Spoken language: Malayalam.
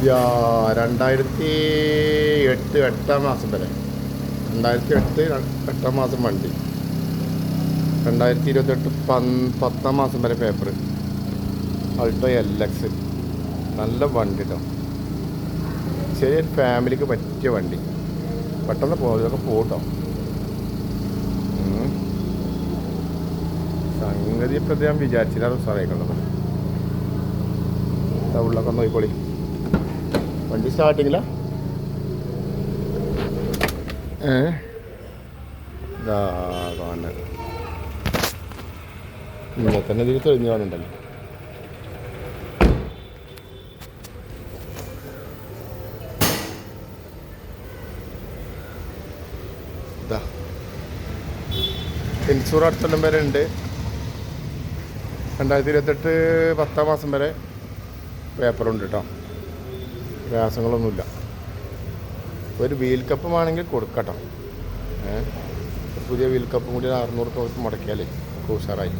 2008 8-ാം മാസം വരെ 2008 8-ാം മാസം വണ്ടി 2028 10-ാം മാസം വരെ പേപ്പർ അൾട്ടോ LX നല്ല വണ്ടി കേട്ടോ. ശരി, ഫാമിലിക്ക് പറ്റിയ വണ്ടി. പെട്ടെന്ന് ഇതൊക്കെ പോട്ടോ. സംഗതി ഇപ്പം ഞാൻ വിചാരിച്ചില്ല സാറേക്കുള്ളത്. ഉള്ളൊക്കെ നോക്കിക്കോളി. വണ്ടി സ്റ്റാർട്ടിങ്ങില്ല. ഇതാ കാണുന്നത് ഇങ്ങനെ തന്നെ ഇതിൽ തെളിഞ്ഞു കാണുന്നുണ്ടല്ലോ. ഇതാ ഇൻഷൂർ അടുത്തൊല്ലം വരെ ഉണ്ട്. 2028 10-ാം മാസം വരെ പേപ്പറുണ്ട് കേട്ടോ. പ്രയാസങ്ങളൊന്നുമില്ല. ഒരു വീൽ കപ്പ് വേണമെങ്കിൽ കൊടുക്കട്ടോ. പുതിയ വീൽ കപ്പും കൂടി 600 മുടക്കിയാലേ ഉഷാറായി.